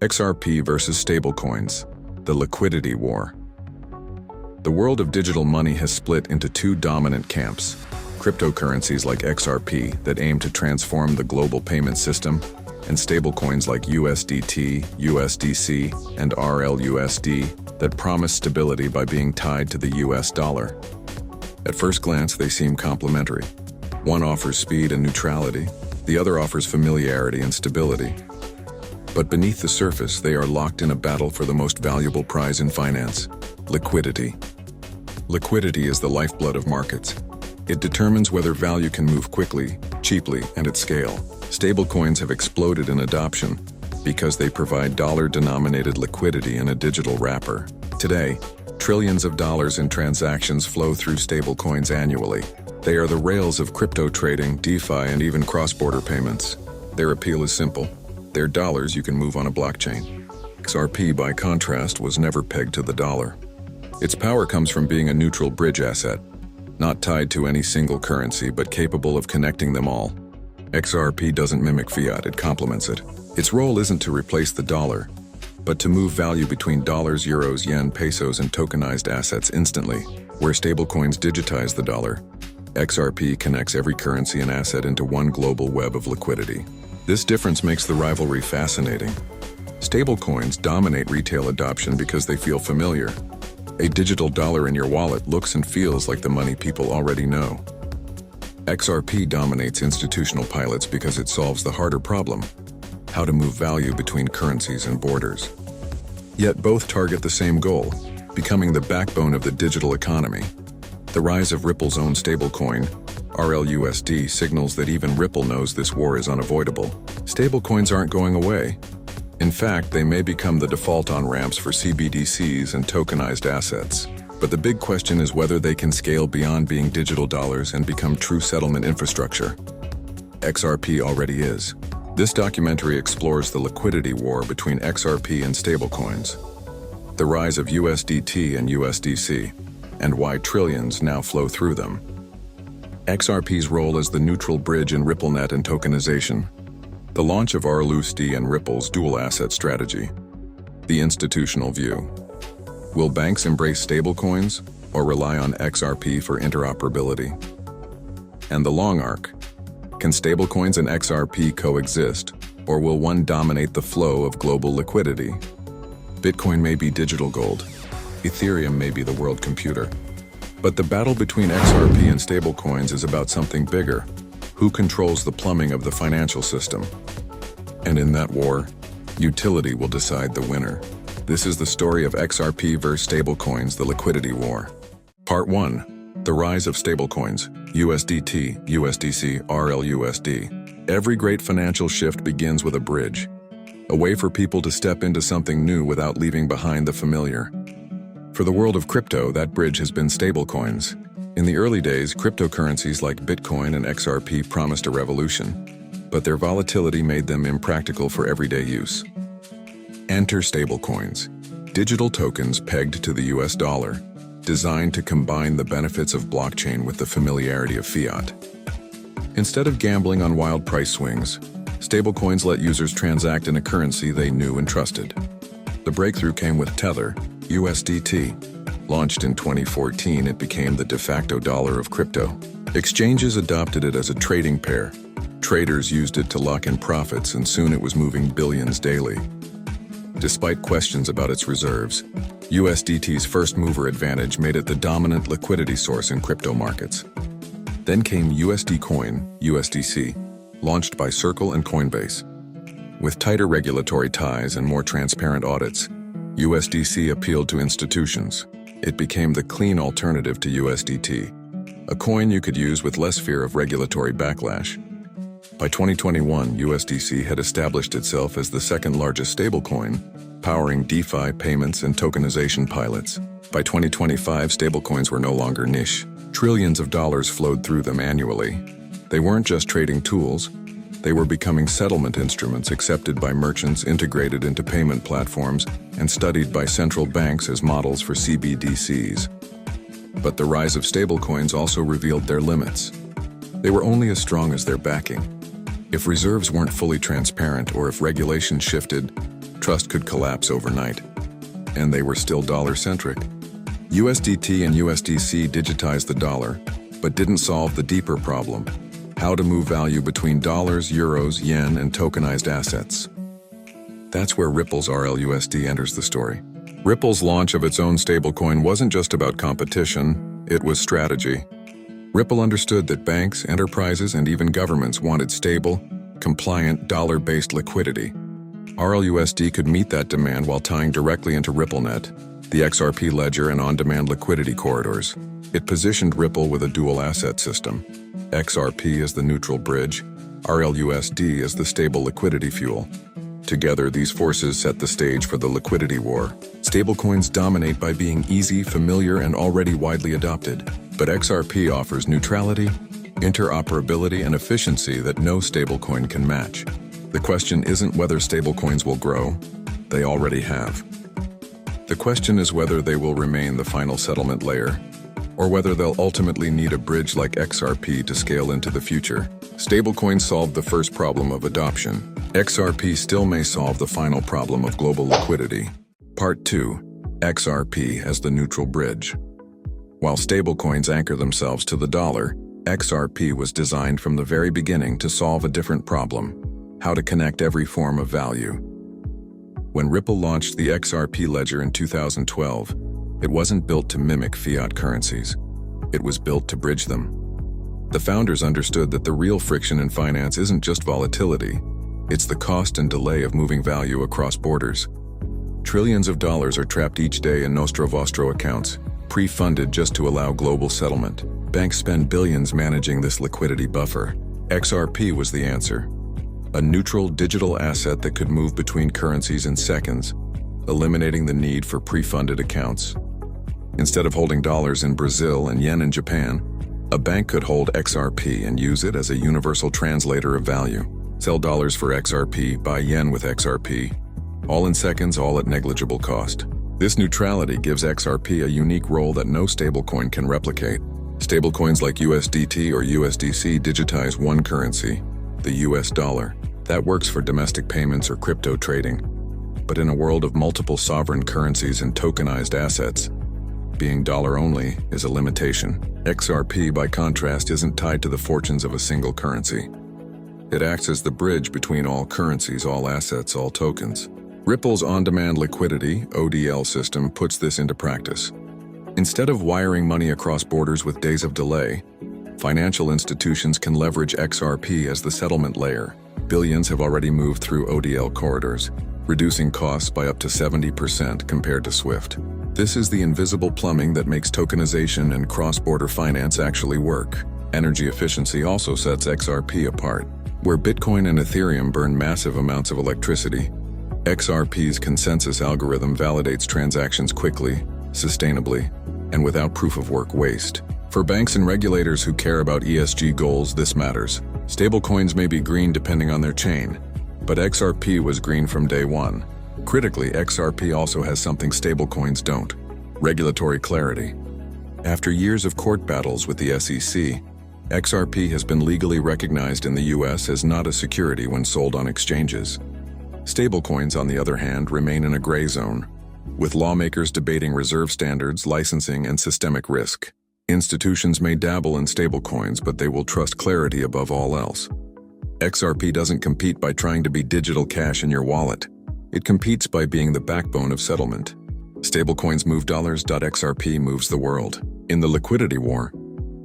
XRP versus stablecoins, the liquidity war. The world of digital money has split into two dominant camps: cryptocurrencies like XRP that aim to transform the global payment system, and stablecoins like USDT, USDC, and RLUSD that promise stability by being tied to the US dollar. At first glance, they seem complementary. One offers speed and neutrality, the other offers familiarity and stability. But beneath the surface, they are locked in a battle for the most valuable prize in finance: liquidity. Liquidity is the lifeblood of markets. It determines whether value can move quickly, cheaply, and at scale. Stablecoins have exploded in adoption because they provide dollar-denominated liquidity in a digital wrapper. Today, trillions of dollars in transactions flow through stablecoins annually. They are the rails of crypto trading, DeFi, and even cross-border payments. Their appeal is simple. They're dollars you can move on a blockchain. XRP, by contrast, was never pegged to the dollar. Its power comes from being a neutral bridge asset, not tied to any single currency, but capable of connecting them all. XRP doesn't mimic fiat, it complements it. Its role isn't to replace the dollar, but to move value between dollars, euros, yen, pesos, and tokenized assets instantly. Where stablecoins digitize the dollar, XRP connects every currency and asset into one global web of liquidity. This difference makes the rivalry fascinating. Stablecoins dominate retail adoption because they feel familiar. A digital dollar in your wallet looks and feels like the money people already know. XRP dominates institutional pilots because it solves the harder problem: how to move value between currencies and borders. Yet both target the same goal: becoming the backbone of the digital economy. The rise of Ripple's own stablecoin, RLUSD, signals that even Ripple knows this war is unavoidable. Stablecoins aren't going away. In fact, they may become the default on-ramps for CBDCs and tokenized assets. But the big question is whether they can scale beyond being digital dollars and become true settlement infrastructure. XRP already is. This documentary explores the liquidity war between XRP and stablecoins, the rise of USDT and USDC, and why trillions now flow through them. XRP's role as the neutral bridge in RippleNet and tokenization, the launch of RLUSD and Ripple's dual asset strategy, the institutional view. Will banks embrace stablecoins or rely on XRP for interoperability? And the long arc. Can stablecoins and XRP coexist, or will one dominate the flow of global liquidity? Bitcoin may be digital gold. Ethereum may be the world computer. But the battle between XRP and stablecoins is about something bigger: who controls the plumbing of the financial system? And in that war, utility will decide the winner. This is the story of XRP versus stablecoins, the liquidity war. Part 1. The rise of stablecoins, USDT, USDC, RLUSD. Every great financial shift begins with a bridge, a way for people to step into something new without leaving behind the familiar. For the world of crypto, that bridge has been stablecoins. In the early days, cryptocurrencies like Bitcoin and XRP promised a revolution, but their volatility made them impractical for everyday use. Enter stablecoins, digital tokens pegged to the US dollar, designed to combine the benefits of blockchain with the familiarity of fiat. Instead of gambling on wild price swings, stablecoins let users transact in a currency they knew and trusted. The breakthrough came with Tether, USDT. Launched in 2014, it became the de facto dollar of crypto. Exchanges adopted it as a trading pair. Traders used it to lock in profits, and soon it was moving billions daily. Despite questions about its reserves, USDT's first-mover advantage made it the dominant liquidity source in crypto markets. Then came USD Coin, USDC, launched by Circle and Coinbase. With tighter regulatory ties and more transparent audits, USDC appealed to institutions. It became the clean alternative to USDT, a coin you could use with less fear of regulatory backlash. By 2021, USDC had established itself as the second largest stablecoin, powering DeFi payments and tokenization pilots. By 2025, stablecoins were no longer niche. Trillions of dollars flowed through them annually. They weren't just trading tools. They were becoming settlement instruments accepted by merchants, integrated into payment platforms, and studied by central banks as models for CBDCs. But the rise of stablecoins also revealed their limits. They were only as strong as their backing. If reserves weren't fully transparent or if regulation shifted trust could collapse overnight. And they were still dollar-centric. USDT and USDC digitized the dollar, but didn't solve the deeper problem: how to move value between dollars, euros, yen, and tokenized assets. That's where Ripple's RLUSD enters the story. Ripple's launch of its own stablecoin wasn't just about competition, it was strategy. Ripple understood that banks, enterprises, and even governments wanted stable, compliant, dollar-based liquidity. RLUSD could meet that demand while tying directly into RippleNet, the XRP ledger, and on-demand liquidity corridors. It positioned Ripple with a dual asset system: XRP as the neutral bridge, RLUSD as the stable liquidity fuel. Together, these forces set the stage for the liquidity war. Stablecoins dominate by being easy, familiar, and already widely adopted. But XRP offers neutrality, interoperability, and efficiency that no stablecoin can match. The question isn't whether stablecoins will grow. They already have. The question is whether they will remain the final settlement layer, or whether they'll ultimately need a bridge like XRP to scale into the future. Stablecoins solved the first problem of adoption. XRP still may solve the final problem of global liquidity. Part 2. XRP as the neutral bridge. While stablecoins anchor themselves to the dollar, XRP was designed from the very beginning to solve a different problem: how to connect every form of value. When Ripple launched the XRP ledger in 2012, it wasn't built to mimic fiat currencies. It was built to bridge them. The founders understood that the real friction in finance isn't just volatility, it's the cost and delay of moving value across borders. Trillions of dollars are trapped each day in nostro vostro accounts, pre-funded just to allow global settlement. Banks spend billions managing this liquidity buffer. XRP was the answer: a neutral digital asset that could move between currencies in seconds, eliminating the need for pre-funded accounts. Instead of holding dollars in Brazil and yen in Japan, a bank could hold XRP and use it as a universal translator of value. Sell dollars for XRP, buy yen with XRP, all in seconds, all at negligible cost. This neutrality gives XRP a unique role that no stablecoin can replicate. Stablecoins like USDT or USDC digitize one currency, the US dollar. That works for domestic payments or crypto trading. But in a world of multiple sovereign currencies and tokenized assets, being dollar only is a limitation. XRP, by contrast, isn't tied to the fortunes of a single currency. It acts as the bridge between all currencies, all assets, all tokens. Ripple's on-demand liquidity, ODL system, puts this into practice. Instead of wiring money across borders with days of delay, financial institutions can leverage XRP as the settlement layer. Billions have already moved through ODL corridors, reducing costs by up to 70% compared to SWIFT. This is the invisible plumbing that makes tokenization and cross-border finance actually work. Energy efficiency also sets XRP apart. Where Bitcoin and Ethereum burn massive amounts of electricity, XRP's consensus algorithm validates transactions quickly, sustainably, and without proof-of-work waste. For banks and regulators who care about ESG goals, this matters. Stablecoins may be green depending on their chain, but XRP was green from day one. Critically, XRP also has something stablecoins don't: regulatory clarity. After years of court battles with the SEC, XRP has been legally recognized in the US as not a security when sold on exchanges. Stablecoins, on the other hand, remain in a gray zone, with lawmakers debating reserve standards, licensing, and systemic risk. Institutions may dabble in stablecoins, but they will trust clarity above all else. XRP doesn't compete by trying to be digital cash in your wallet. It competes by being the backbone of settlement. Stablecoins move dollars. XRP moves the world. In the liquidity war,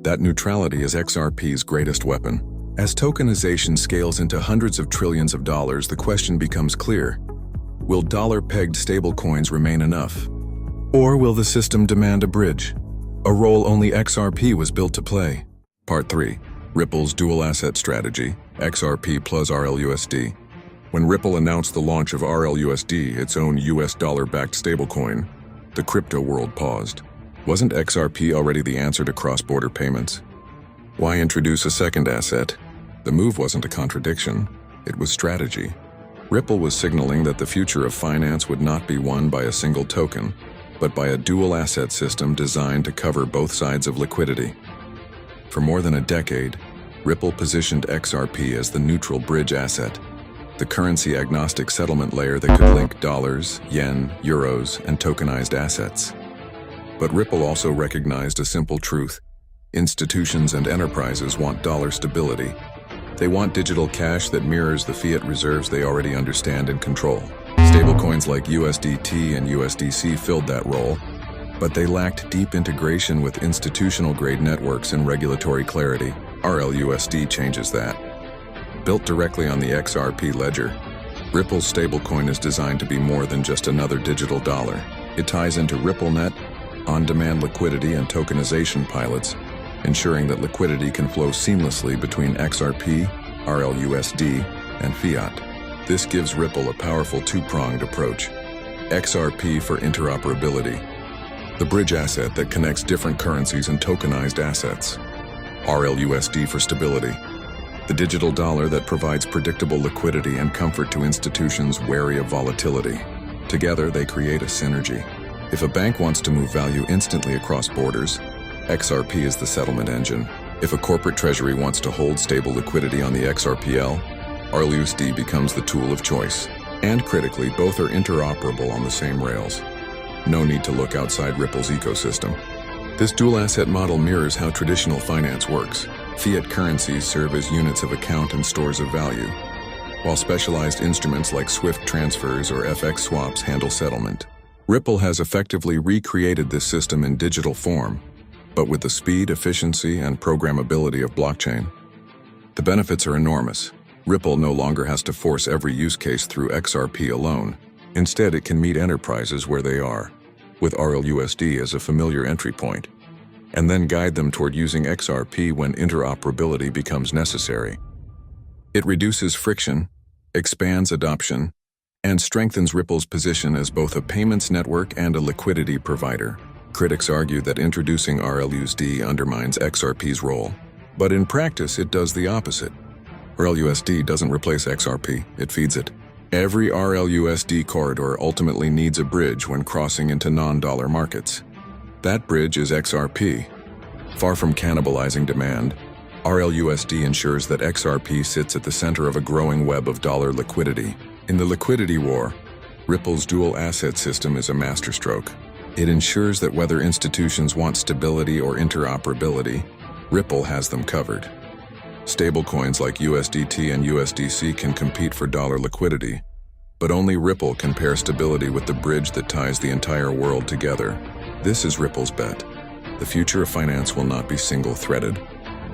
that neutrality is XRP's greatest weapon. As tokenization scales into hundreds of trillions of dollars, the question becomes clear: will dollar-pegged stablecoins remain enough? Or will the system demand a bridge? A role only XRP was built to play. Part 3. Ripple's dual asset strategy, XRP plus RLUSD. When Ripple announced the launch of RLUSD, its own US dollar-backed stablecoin, the crypto world paused. Wasn't XRP already the answer to cross-border payments? Why introduce a second asset? The move wasn't a contradiction, it was strategy. Ripple was signaling that the future of finance would not be won by a single token, but by a dual asset system designed to cover both sides of liquidity. For more than a decade, Ripple positioned XRP as the neutral bridge asset. the currency-agnostic settlement layer that could link dollars, yen, euros, and tokenized assets. But Ripple also recognized a simple truth. Institutions and enterprises want dollar stability. They want digital cash that mirrors the fiat reserves they already understand and control. Stablecoins like USDT and USDC filled that role, but they lacked deep integration with institutional-grade networks and regulatory clarity. RLUSD changes that. Built directly on the XRP ledger, Ripple's stablecoin is designed to be more than just another digital dollar. It ties into RippleNet, on-demand liquidity and tokenization pilots, ensuring that liquidity can flow seamlessly between XRP, RLUSD, and fiat. This gives Ripple a powerful two-pronged approach. XRP for interoperability, the bridge asset that connects different currencies and tokenized assets. RLUSD for stability, the digital dollar that provides predictable liquidity and comfort to institutions wary of volatility. Together, they create a synergy. If a bank wants to move value instantly across borders, XRP is the settlement engine. If a corporate treasury wants to hold stable liquidity on the XRPL, RLUSD becomes the tool of choice. And critically, both are interoperable on the same rails. No need to look outside Ripple's ecosystem. This dual asset model mirrors how traditional finance works. Fiat currencies serve as units of account and stores of value, while specialized instruments like SWIFT transfers or FX swaps handle settlement. Ripple has effectively recreated this system in digital form, but with the speed, efficiency, and programmability of blockchain. The benefits are enormous. Ripple no longer has to force every use case through XRP alone. Instead, it can meet enterprises where they are, with RLUSD as a familiar entry point, and then guide them toward using XRP when interoperability becomes necessary. It reduces friction, expands adoption, and strengthens Ripple's position as both a payments network and a liquidity provider. Critics argue that introducing RLUSD undermines XRP's role, but in practice it does the opposite. RLUSD doesn't replace XRP, it feeds it. Every RLUSD corridor ultimately needs a bridge when crossing into non-dollar markets. That bridge is XRP. Far from cannibalizing demand, RLUSD ensures that XRP sits at the center of a growing web of dollar liquidity. In the liquidity war, Ripple's dual asset system is a masterstroke. It ensures that whether institutions want stability or interoperability, Ripple has them covered. Stablecoins like USDT and USDC can compete for dollar liquidity, but only Ripple can pair stability with the bridge that ties the entire world together. This is Ripple's bet. The future of finance will not be single-threaded.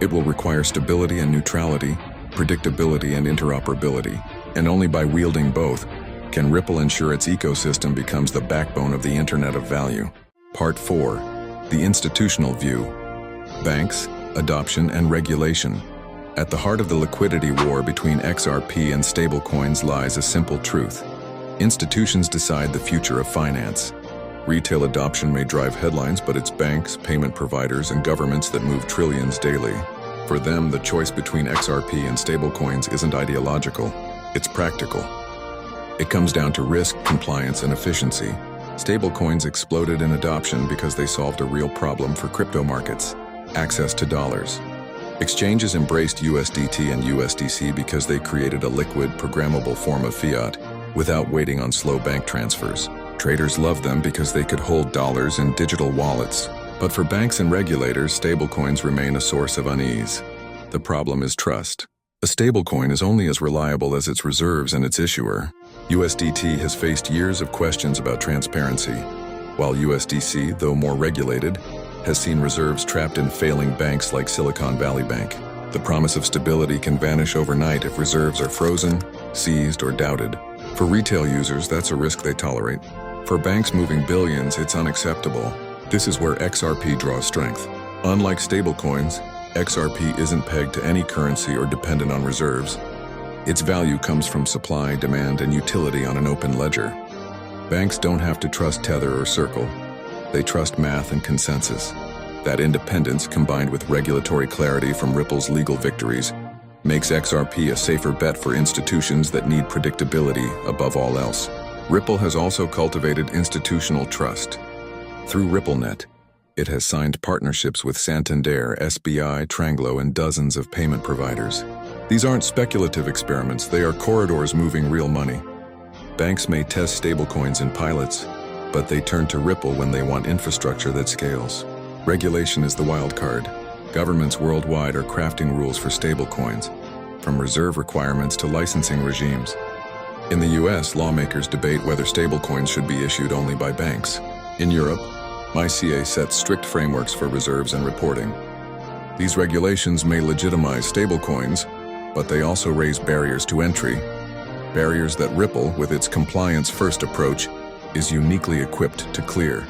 It will require stability and neutrality, predictability and interoperability, and only by wielding both can Ripple ensure its ecosystem becomes the backbone of the Internet of Value. Part 4. The Institutional View. Banks, Adoption, and Regulation. At the heart of the liquidity war between XRP and stablecoins lies a simple truth. Institutions decide the future of finance. Retail adoption may drive headlines, but it's banks, payment providers, and governments that move trillions daily. For them, the choice between XRP and stablecoins isn't ideological, it's practical. It comes down to risk, compliance, and efficiency. Stablecoins exploded in adoption because they solved a real problem for crypto markets: access to dollars. Exchanges embraced USDT and USDC because they created a liquid, programmable form of fiat without waiting on slow bank transfers. Traders loved them because they could hold dollars in digital wallets. But for banks and regulators, stablecoins remain a source of unease. The problem is trust. A stablecoin is only as reliable as its reserves and its issuer. USDT has faced years of questions about transparency, while USDC, though more regulated, has seen reserves trapped in failing banks like Silicon Valley Bank. The promise of stability can vanish overnight if reserves are frozen, seized, or doubted. For retail users, that's a risk they tolerate. For banks moving billions, it's unacceptable. This is where XRP draws strength. Unlike stablecoins, XRP isn't pegged to any currency or dependent on reserves. Its value comes from supply, demand, and utility on an open ledger. Banks don't have to trust Tether or Circle. They trust math and consensus. That independence, combined with regulatory clarity from Ripple's legal victories, makes XRP a safer bet for institutions that need predictability above all else. Ripple has also cultivated institutional trust. Through RippleNet, it has signed partnerships with Santander, SBI, Tranglo, and dozens of payment providers. These aren't speculative experiments, they are corridors moving real money. Banks may test stablecoins in pilots, but they turn to Ripple when they want infrastructure that scales. Regulation is the wild card. Governments worldwide are crafting rules for stablecoins, from reserve requirements to licensing regimes. In the US, lawmakers debate whether stablecoins should be issued only by banks. In Europe, MiCA sets strict frameworks for reserves and reporting. These regulations may legitimize stablecoins, but they also raise barriers to entry, barriers that Ripple, with its compliance-first approach, is uniquely equipped to clear.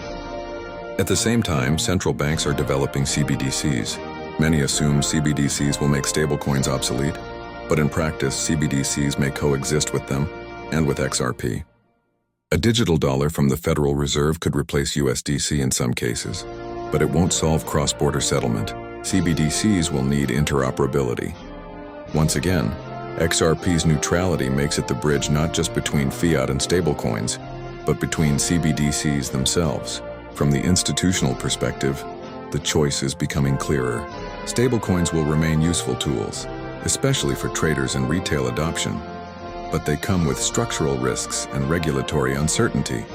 At the same time, central banks are developing CBDCs. Many assume CBDCs will make stablecoins obsolete, but in practice, CBDCs may coexist with them and with XRP. A digital dollar from the Federal Reserve could replace USDC in some cases, but it won't solve cross-border settlement. CBDCs will need interoperability. Once again, XRP's neutrality makes it the bridge not just between fiat and stablecoins, but between CBDCs themselves. From the institutional perspective, the choice is becoming clearer. Stablecoins will remain useful tools, especially for traders and retail adoption, but they come with structural risks and regulatory uncertainty.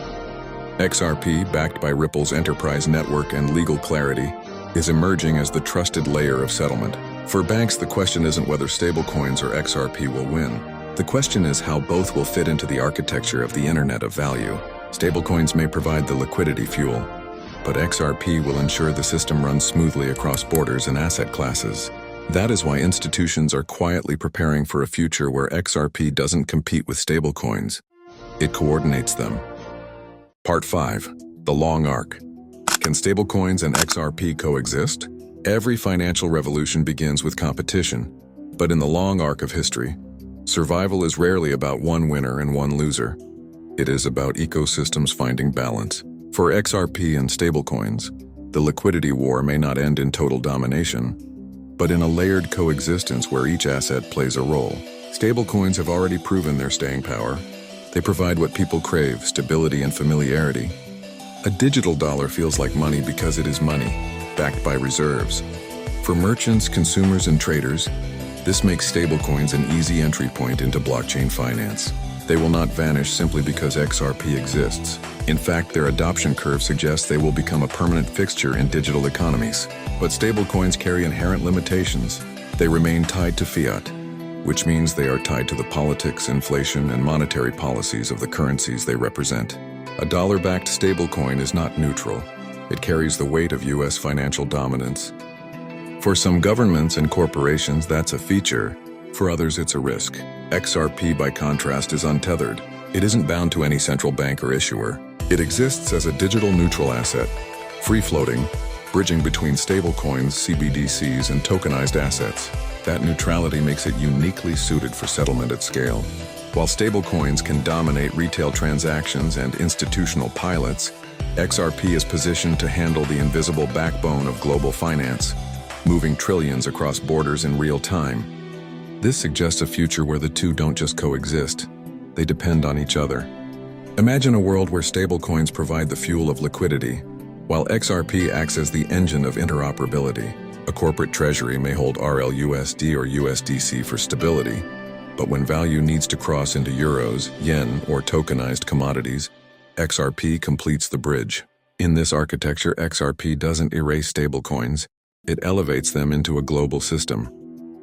XRP, backed by Ripple's enterprise network and legal clarity, is emerging as the trusted layer of settlement. For banks, the question isn't whether stablecoins or XRP will win. The question is how both will fit into the architecture of the Internet of Value. Stablecoins may provide the liquidity fuel, but XRP will ensure the system runs smoothly across borders and asset classes. That is why institutions are quietly preparing for a future where XRP doesn't compete with stablecoins. It coordinates them. Part 5. The Long Arc. Can stablecoins and XRP coexist? Every financial revolution begins with competition, but in the long arc of history, survival is rarely about one winner and one loser. It is about ecosystems finding balance. For XRP and stablecoins, the liquidity war may not end in total domination, but in a layered coexistence where each asset plays a role. Stablecoins have already proven their staying power. They provide what people crave, stability and familiarity. A digital dollar feels like money because it is money, backed by reserves. For merchants, consumers, and traders, this makes stablecoins an easy entry point into blockchain finance. They will not vanish simply because XRP exists. In fact, their adoption curve suggests they will become a permanent fixture in digital economies. But stablecoins carry inherent limitations. They remain tied to fiat, which means they are tied to the politics, inflation, and monetary policies of the currencies they represent. A dollar-backed stablecoin is not neutral. It carries the weight of US financial dominance. For some governments and corporations, that's a feature. For others, it's a risk. XRP, by contrast, is untethered. It isn't bound to any central bank or issuer. It exists as a digital neutral asset, free-floating, bridging between stablecoins, CBDCs, and tokenized assets. That neutrality makes it uniquely suited for settlement at scale. While stablecoins can dominate retail transactions and institutional pilots, XRP is positioned to handle the invisible backbone of global finance, moving trillions across borders in real time. This suggests a future where the two don't just coexist, they depend on each other. Imagine a world where stablecoins provide the fuel of liquidity, while XRP acts as the engine of interoperability. A corporate treasury may hold RLUSD or USDC for stability, but when value needs to cross into euros, yen, or tokenized commodities, XRP completes the bridge. In this architecture, XRP doesn't erase stablecoins, it elevates them into a global system.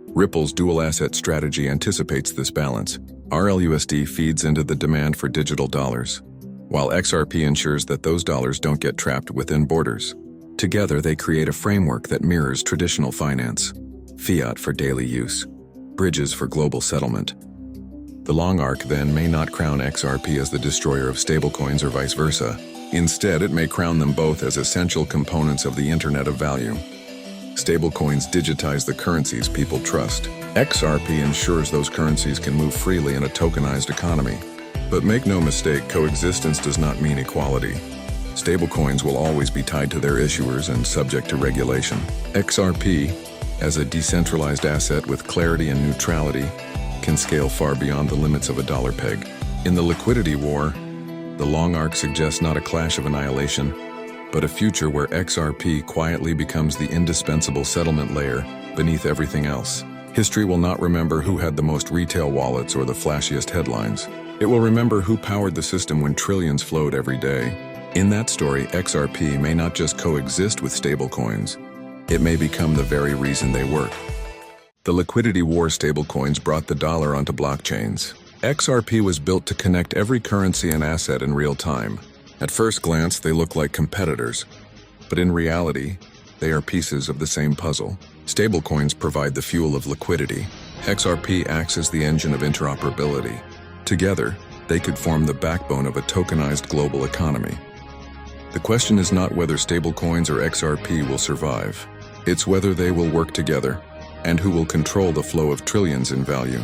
Ripple's dual asset strategy anticipates this balance. RLUSD feeds into the demand for digital dollars, while XRP ensures that those dollars don't get trapped within borders. Together, they create a framework that mirrors traditional finance, fiat for daily use, bridges for global settlement. The long arc, then, may not crown XRP as the destroyer of stablecoins or vice versa. Instead, it may crown them both as essential components of the Internet of Value. Stablecoins digitize the currencies people trust. XRP ensures those currencies can move freely in a tokenized economy. But make no mistake, coexistence does not mean equality. Stablecoins will always be tied to their issuers and subject to regulation. XRP, as a decentralized asset with clarity and neutrality, can scale far beyond the limits of a dollar peg. In the liquidity war, the long arc suggests not a clash of annihilation, but a future where XRP quietly becomes the indispensable settlement layer beneath everything else. History will not remember who had the most retail wallets or the flashiest headlines. It will remember who powered the system when trillions flowed every day. In that story, XRP may not just coexist with stablecoins. It may become the very reason they work. The Liquidity War stablecoins brought the dollar onto blockchains. XRP was built to connect every currency and asset in real time. At first glance, they look like competitors, but in reality, they are pieces of the same puzzle. Stablecoins provide the fuel of liquidity. XRP acts as the engine of interoperability. Together, they could form the backbone of a tokenized global economy. The question is not whether stablecoins or XRP will survive. It's whether they will work together, and who will control the flow of trillions in value.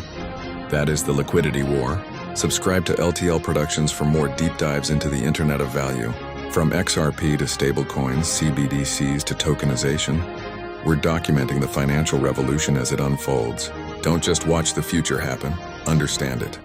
That is the Liquidity War. Subscribe to LTL Productions for more deep dives into the Internet of Value. From XRP to stablecoins, CBDCs to tokenization, we're documenting the financial revolution as it unfolds. Don't just watch the future happen, understand it.